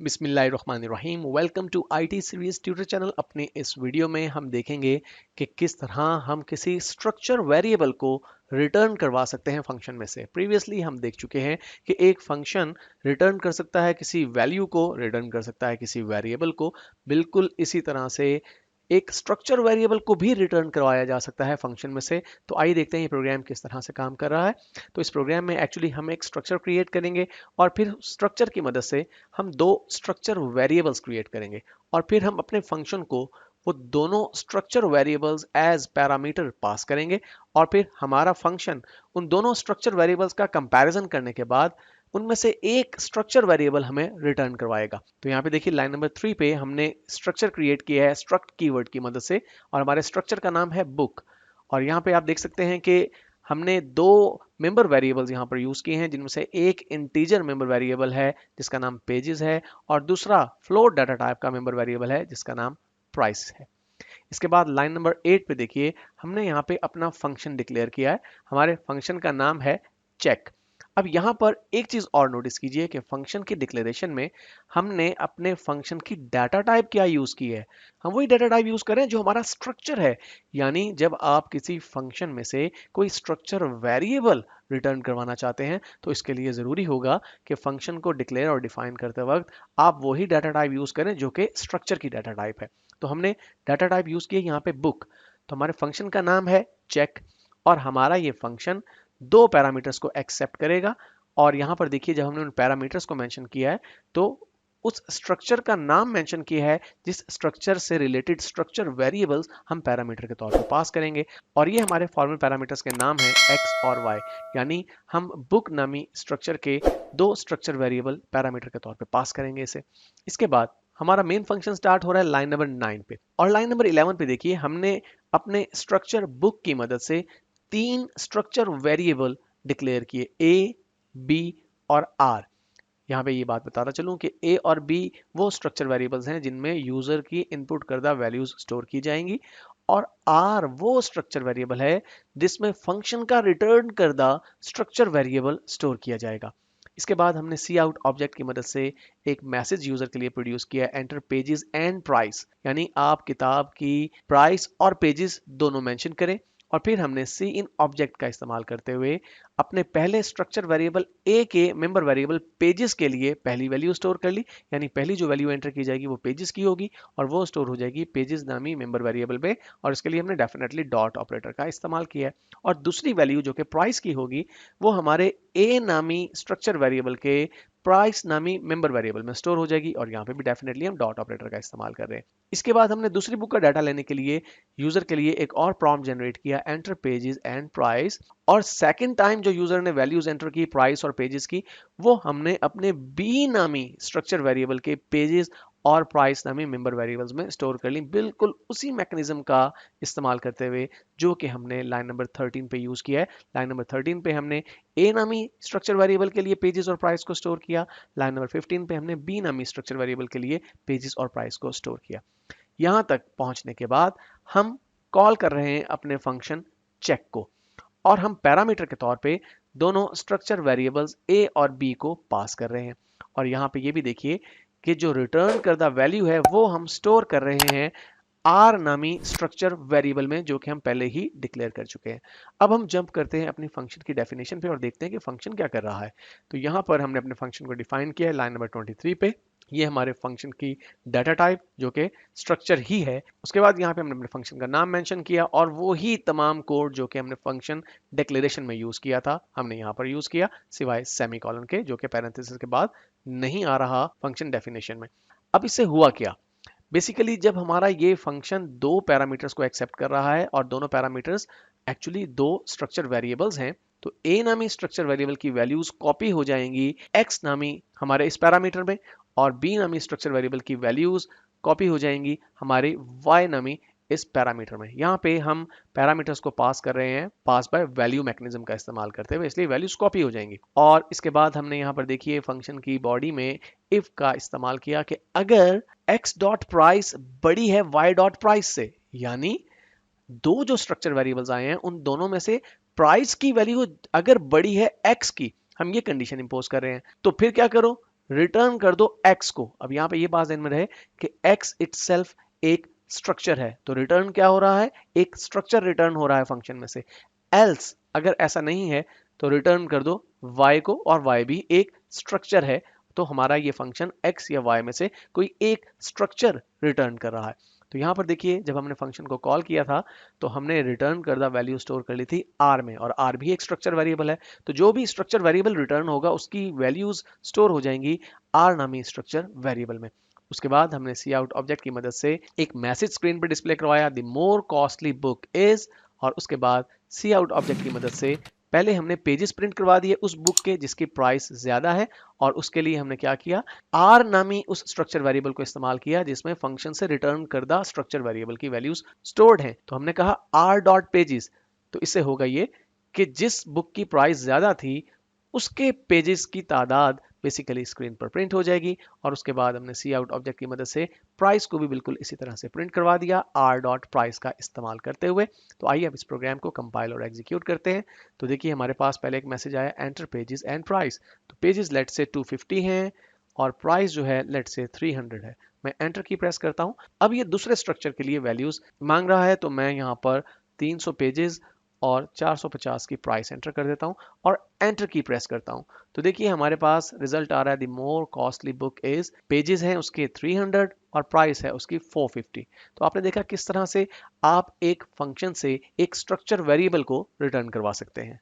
बिस्मिल्लाहिर्रहमानिर्रहीम। Welcome to IT series tutor channel. अपने इस वीडियो में हम देखेंगे कि किस तरह हम किसी स्ट्रक्चर वेरिएबल को रिटर्न करवा सकते हैं फंक्शन में से। प्रीवियसली हम देख चुके हैं कि एक फंक्शन रिटर्न कर सकता है किसी वैल्यू को, रिटर्न कर सकता है किसी वेरिएबल को। बिल्कुल इसी तरह से एक स्ट्रक्चर वेरिएबल को भी रिटर्न करवाया जा सकता है फंक्शन में से। तो आइए देखते हैं ये प्रोग्राम किस तरह से काम कर रहा है। तो इस प्रोग्राम में एक्चुअली हम एक स्ट्रक्चर क्रिएट करेंगे और फिर स्ट्रक्चर की मदद से हम दो स्ट्रक्चर वेरिएबल्स क्रिएट करेंगे और फिर हम अपने फंक्शन को वो दोनों structure variables as parameter pass करेंगे और फिर हमारा फंक्शन उन दोनों स्ट्रक्चर वेरिएबल्स का कंपैरिजन करने के बाद उनमें से एक स्ट्रक्चर वेरिएबल हमें रिटर्न करवाएगा। तो यहाँ पे देखिए लाइन नंबर 3 पे हमने स्ट्रक्चर क्रिएट किया है स्ट्रक्ट कीवर्ड की मदद से और हमारे स्ट्रक्चर का नाम है बुक। और यहाँ पे आप देख सकते हैं कि हमने दो मेंबर वेरिएबल्स यहाँ पर यूज किए हैं, जिनमें से एक इंटीजर मेंबर वेरिएबल है जिसका नाम पेजेस है और दूसरा फ्लोट डाटा टाइप का मेंबर वेरिएबल है जिसका नाम प्राइस है। इसके बाद लाइन नंबर 8 पे देखिए हमने यहाँ पे अपना फंक्शन डिक्लेयर किया है। हमारे फंक्शन का नाम है चेक। अब यहाँ पर एक चीज और नोटिस कीजिए कि फंक्शन की डिक्लेरेशन में हमने अपने फंक्शन की डाटा टाइप क्या यूज की है। हम वही डाटा टाइप यूज करें जो हमारा स्ट्रक्चर है। यानी जब आप किसी फंक्शन में से कोई स्ट्रक्चर वेरिएबल रिटर्न करवाना चाहते हैं तो इसके लिए जरूरी होगा कि फंक्शन को डिक्लेयर और डिफाइन करते वक्त आप वही डाटा टाइप यूज करें जो कि स्ट्रक्चर की डाटा टाइप है। तो हमने डाटा टाइप यूज किया यहाँ पे बुक। तो हमारे फंक्शन का नाम है चेक और हमारा ये फंक्शन दो पैरामीटर्स को एक्सेप्ट करेगा। और यहाँ पर देखिए जब हमने उन पैरामीटर्स को मेंशन किया है तो उस स्ट्रक्चर का नाम मेंशन किया है जिस स्ट्रक्चर से रिलेटेड स्ट्रक्चर वेरिएबल्स हम पैरामीटर के तौर पर पास करेंगे। और ये हमारे फॉर्मल पैरामीटर्स के नाम है एक्स और वाई। यानी हम बुक नामी स्ट्रक्चर के दो स्ट्रक्चर वेरिएबल पैरामीटर के तौर पे पास करेंगे इसे। इसके बाद हमारा मेन फंक्शन स्टार्ट हो रहा है लाइन नंबर 9 पे और लाइन नंबर 11 पे देखिए हमने अपने स्ट्रक्चर बुक की मदद से तीन स्ट्रक्चर वेरिएबल डिक्लेयर किए ए, बी और आर। यहाँ पे ये बात बताना चलूं कि ए और बी वो स्ट्रक्चर वेरिएबल्स हैं जिनमें यूजर की इनपुट करदा वैल्यूज स्टोर की जाएंगी और आर वो स्ट्रक्चर वेरिएबल है जिसमें फंक्शन का रिटर्न करदा स्ट्रक्चर वेरिएबल स्टोर किया जाएगा। इसके बाद हमने सी आउट ऑब्जेक्ट की मदद से एक मैसेज यूजर के लिए प्रोड्यूस किया एंटर पेजेस एंड प्राइस। यानी आप किताब की प्राइस और पेजेस दोनों मेंशन करें। और फिर हमने सी इन ऑब्जेक्ट का इस्तेमाल करते हुए अपने पहले स्ट्रक्चर वेरिएबल ए के मेंबर वेरिएबल पेजेस के लिए पहली वैल्यू स्टोर कर ली। यानी पहली जो वैल्यू एंटर की जाएगी वो पेजेस की होगी और वो स्टोर हो जाएगी पेजेस नामी मेंबर वेरिएबल पे। और इसके लिए हमने डेफिनेटली डॉट ऑपरेटर का इस्तेमाल किया है। और दूसरी वैल्यू जो कि प्राइस की होगी वो हमारे ए नामी स्ट्रक्चर वेरिएबल के प्राइस नामी मेंबर वेरिएबल में स्टोर हो जाएगी और यहाँ पे भी डेफिनेटली हम डॉट ऑपरेटर का इस्तेमाल कर रहे हैं। इसके बाद हमने दूसरी बुक का डाटा लेने के लिए यूजर के लिए एक और प्रॉम्प्ट जनरेट किया एंटर पेजेस एंड प्राइस। और सेकंड टाइम जो यूजर ने वैल्यूज एंटर की प्राइस और पेजेस की वो हमने अपने बी नामी स्ट्रक्चर वेरिएबल के पेजेस और प्राइस नामी मेंबर वेरिएबल्स में स्टोर कर ली। बिल्कुल उसी मैकेनिज्म का इस्तेमाल करते हुए जो कि हमने लाइन नंबर 13 पे यूज किया है। लाइन नंबर 13 पे हमने ए नामी स्ट्रक्चर वेरिएबल के लिए पेजेस और प्राइस को स्टोर किया। लाइन नंबर 15 पे हमने बी नामी स्ट्रक्चर वेरिएबल के लिए पेजेस और प्राइस को स्टोर किया। यहां तक पहुंचने के बाद हम कॉल कर रहे हैं अपने फंक्शन चेक को और हम पैरामीटर के तौर पे दोनों स्ट्रक्चर वेरिएबल्स ए और बी को पास कर रहे हैं। और यहाँ पे ये भी देखिए कि जो रिटर्न करदा वैल्यू है वो हम स्टोर कर रहे हैं आर नामी स्ट्रक्चर वेरिएबल में जो कि हम पहले ही डिक्लेयर कर चुके हैं। अब हम जंप करते हैं अपनी फंक्शन की डेफिनेशन पे और देखते हैं कि फंक्शन क्या कर रहा है। तो यहाँ पर हमने अपने फंक्शन को डिफाइन किया है लाइन नंबर 23 पे। ये हमारे फंक्शन की डाटा टाइप जो कि स्ट्रक्चर ही है। उसके बाद यहाँ पे हमने अपने फंक्शन का नाम मेंशन किया और वो ही तमाम कोड जो कि हमने फंक्शन डिक्लेरेशन में यूज किया था हमने यहाँ पर यूज किया, सिवाय सेमीकोलन के जो कि पैरेंथेसिस के बाद नहीं आ रहा फंक्शन डेफिनेशन में। अब इससे हुआ क्या? बेसिकली जब हमारा ये फंक्शन दो पैरामीटर्स को एक्सेप्ट कर रहा है और दोनों पैरामीटर्स एक्चुअली दो स्ट्रक्चर वेरिएबल्स हैं तो ए नामी स्ट्रक्चर वेरिएबल की वैल्यूज कॉपी हो जाएंगी एक्स नामी हमारे इस पैरामीटर में और बी नामी स्ट्रक्चर वेरिएबल की वैल्यूज कॉपी हो जाएंगी हमारे वाई नामी इस पैरामीटर में। यहाँ पे हम पैरामीटर्स को पास कर रहे हैं पास बाय वैल्यू मैकेनिज्म का इस्तेमाल करते हुए, इसलिए वैल्यूज कॉपी हो जाएंगी। और इसके बाद हमने यहाँ पर देखिए फंक्शन की बॉडी में इफ का इस्तेमाल किया कि अगर x डॉट प्राइस बड़ी है y डॉट प्राइस से, यानी दो जो स्ट्रक्चर वेरिएबल्स आए हैं उन दोनों में से प्राइस की वैल्यू अगर बड़ी है x की, हम ये कंडीशन इंपोज कर रहे हैं। तो फिर क्या करो, रिटर्न कर दो x को। अब यहाँ पे ये बात ध्यान में रहे कि x इटसेल्फ एक स्ट्रक्चर है, तो रिटर्न क्या हो रहा है, एक स्ट्रक्चर रिटर्न हो रहा है फंक्शन में से। एल्स अगर ऐसा नहीं है तो रिटर्न कर दो y को, और y भी एक स्ट्रक्चर है, तो हमारा ये फंक्शन x या y में से कोई एक स्ट्रक्चर रिटर्न कर रहा है। तो यहाँ पर देखिए जब हमने फंक्शन को कॉल किया था तो हमने रिटर्न करदा वैल्यू स्टोर कर ली थी r में, और r भी एक स्ट्रक्चर वेरिएबल है, तो जो भी स्ट्रक्चर वेरिएबल रिटर्न होगा उसकी वैल्यूज स्टोर हो जाएंगी r नामी स्ट्रक्चर वेरिएबल में। उसके बाद हमने सी आउट ऑब्जेक्ट की मदद से एक मैसेज स्क्रीन पर डिस्प्ले करवाया, the more costly book is, और उसके बाद सी आउट ऑब्जेक्ट की मदद से पहले हमने पेजेस प्रिंट करवा दिए उस बुक के जिसकी प्राइस ज्यादा है, और उसके लिए हमने क्या किया, आर नामी उस स्ट्रक्चर वेरिएबल को इस्तेमाल किया जिसमें फंक्शन से रिटर्न करदा स्ट्रक्चर वेरिएबल की वैल्यूज स्टोर्ड हैं। तो हमने कहा आर डॉट पेजेस, तो इससे होगा ये कि जिस बुक की प्राइस ज्यादा थी उसके पेजेस की तादाद बेसिकली स्क्रीन पर प्रिंट हो जाएगी। और उसके बाद हमने सी आउट ऑब्जेक्ट की मदद से प्राइस को भी बिल्कुल इसी तरह से प्रिंट करवा दिया आर डॉट प्राइस का इस्तेमाल करते हुए। तो आइए अब इस प्रोग्राम को कंपाइल और एग्जीक्यूट करते हैं। तो देखिए हमारे पास पहले एक मैसेज आया, एंटर पेजेस एंड प्राइस। तो पेजेस लेट से 250 हैं और प्राइस जो है लेट से 300 है। मैं एंटर की प्रेस करता हूं। अब ये दूसरे स्ट्रक्चर के लिए वैल्यूज मांग रहा है, तो मैं यहाँ पर 300 पेजेस और 450 की प्राइस एंटर कर देता हूं और एंटर की प्रेस करता हूं। तो देखिए हमारे पास रिजल्ट आ रहा है, the more costly book is, pages हैं उसके 300 और प्राइस है उसकी 450। तो आपने देखा किस तरह से आप एक फंक्शन से एक स्ट्रक्चर वेरिएबल को रिटर्न करवा सकते हैं।